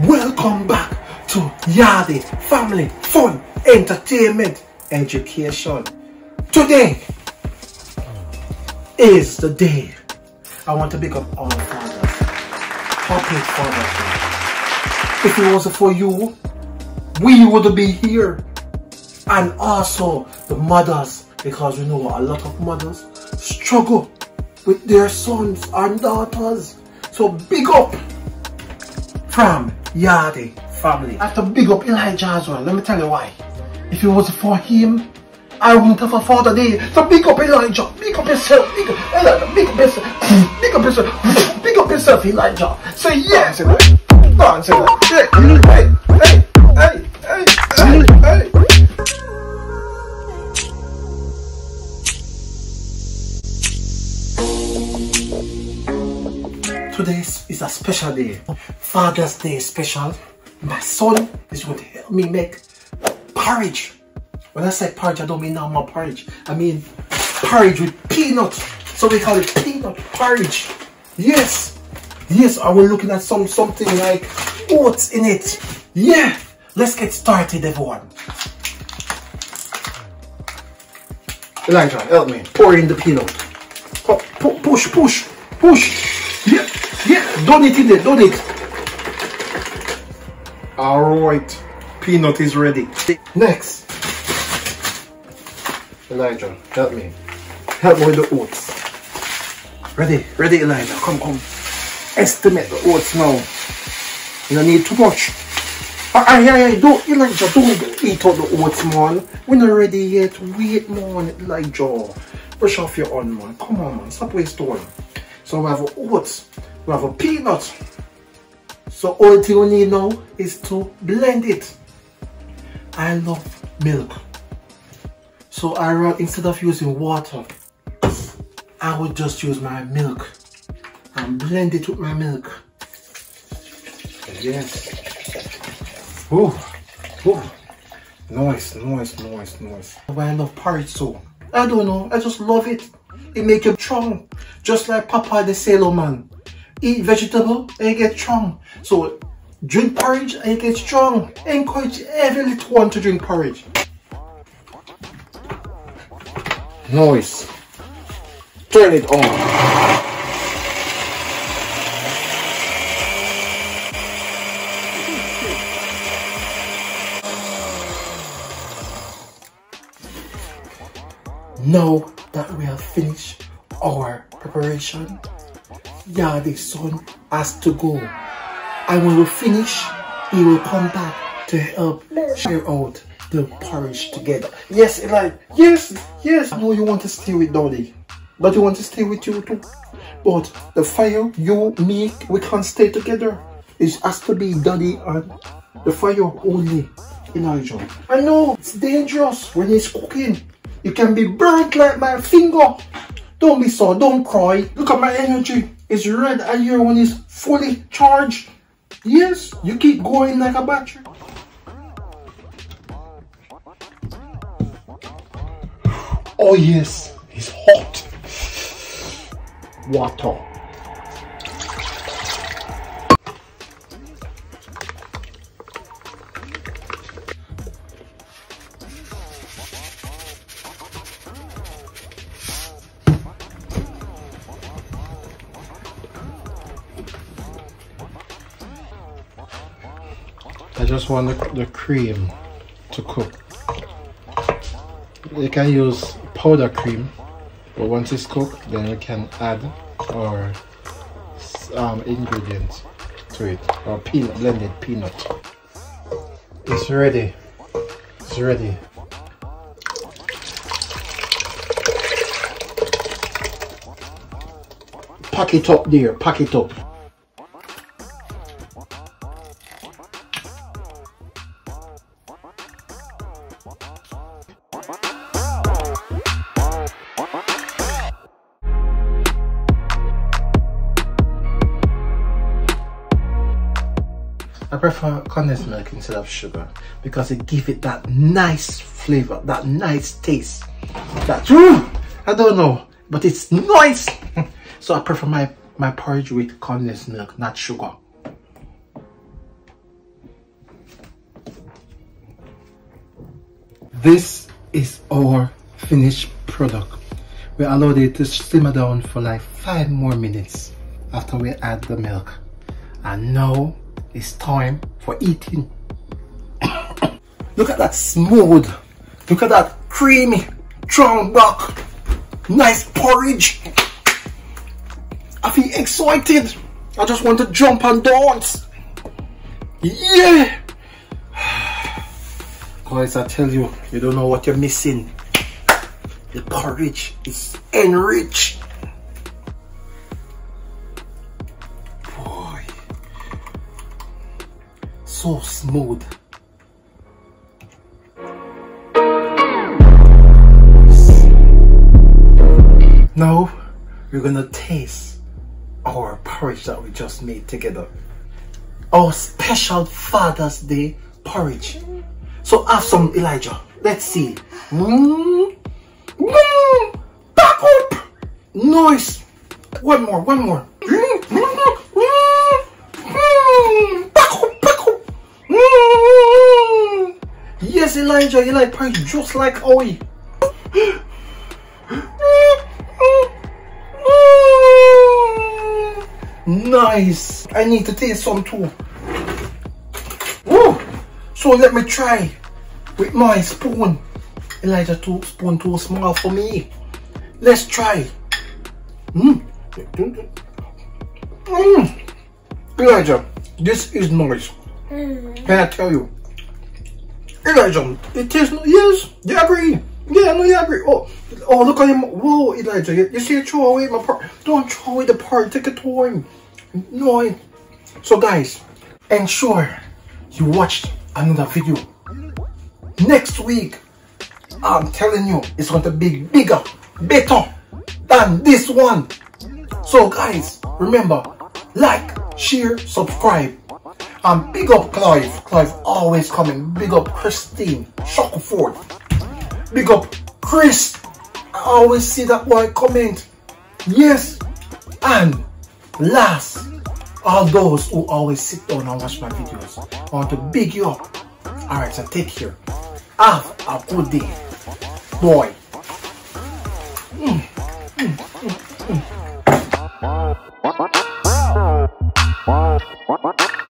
Welcome back to Yardy Family Fun Entertainment Education. Today is the day I want to pick up all fathers. Happy Father's Day. If it wasn't for you, we would be here. And also the mothers, because we know a lot of mothers struggle with their sons and daughters. So big up from Yardy Family. I have to big up Elijah as well. Let me tell you why. If it wasn't for him, I wouldn't have a Father Day. So big up Elijah. Big up yourself. Big up Elijah. Big up yourself. Big up yourself. Big up yourself, Elijah. Say yes. Go on, say that. Hey, hey. Today is a special day. Father's Day special. My son is going to help me make porridge. When I say porridge, I don't mean normal porridge. I mean porridge with peanuts. So we call it peanut porridge. Yes. Yes, I was looking at something like oats in it. Yeah. Let's get started, everyone. Elijah, help me. Pour in the peanut. Push. Yeah, don't it in there, don't it. Alright, peanut is ready. Next, Elijah, help me. Help me with the oats. Ready, Elijah, come. Estimate the oats now. You don't need too much. Don't, Elijah, don't eat all the oats, man. We're not ready yet. Wait, man, Elijah. Brush off your own, man. Come on, man, stop wasting one. So we have oats, we have a peanut. So all thing we need now is to blend it. I love milk. So instead of using water, I would just use my milk and blend it with my milk. Yes. Ooh. Nice. Why I love porridge so? I don't know, I just love it. It makes you strong. Just like Papa the Sailor Man. Eat vegetable and you get strong. So drink porridge and you get strong. Encourage every little one to drink porridge. Nice. Turn it on. Now that we have finished our preparation, Yardy's son has to go. And when we finish, he will come back to help share out the porridge together. Yes, Eli. Yes. I know you want to stay with Daddy, but you want to stay with you too. But the fire, you, me, we can't stay together. It has to be Daddy and the fire only, Elijah. I know it's dangerous when he's cooking. You can be burnt like my finger. Don't be so, don't cry. Look at my energy. It's red and your one is fully charged. Yes, you keep going like a battery. Oh yes, it's hot. Water. I just want the cream to cook. You can use powder cream, but once it's cooked, then we can add our ingredients to it, or blended peanut. It's ready. Pack it up there, pack it up. I prefer condensed milk instead of sugar because it gives it that nice flavor, that nice taste. That I don't know, but it's nice. So I prefer my porridge with condensed milk, not sugar. This is our finished product. We allowed it to simmer down for like 5 more minutes after we add the milk. And now it's time for eating. Look at that smooth. Look at that creamy, strong back. Nice porridge. I feel excited. I just want to jump and dance. Yeah. Guys, I tell you, you don't know what you're missing. The porridge is enriched. Boy, so smooth. Now we're gonna taste our porridge that we just made together. Our special Father's Day porridge. So have some, Elijah. Let's see. Back up. Nice. One more. Back up. Yes, Elijah, you like porridge just like Oi. Nice. I need to taste some too. Woo. So let me try with my spoon. Elijah, spoon too small for me. Let's try. Elijah, this is nice. Can I tell you? Elijah, it tastes no. Yes, you agree. Yeah, no, you agree. Oh, look at him. Whoa, Elijah, you see, throw away my part. Don't throw away the part. Take it to him. No. So, guys, ensure you watched another video. Next week, I'm telling you, it's going to be bigger, better than this one. So, guys, remember, like, share, subscribe. And big up Clive. Clive always coming. Big up Christine Shackleford. Big up Chris. I always see that boy comment. Yes. And last, all those who always sit down and watch my videos, I want to big you up. Alright, so take care. Have a good day. Boy.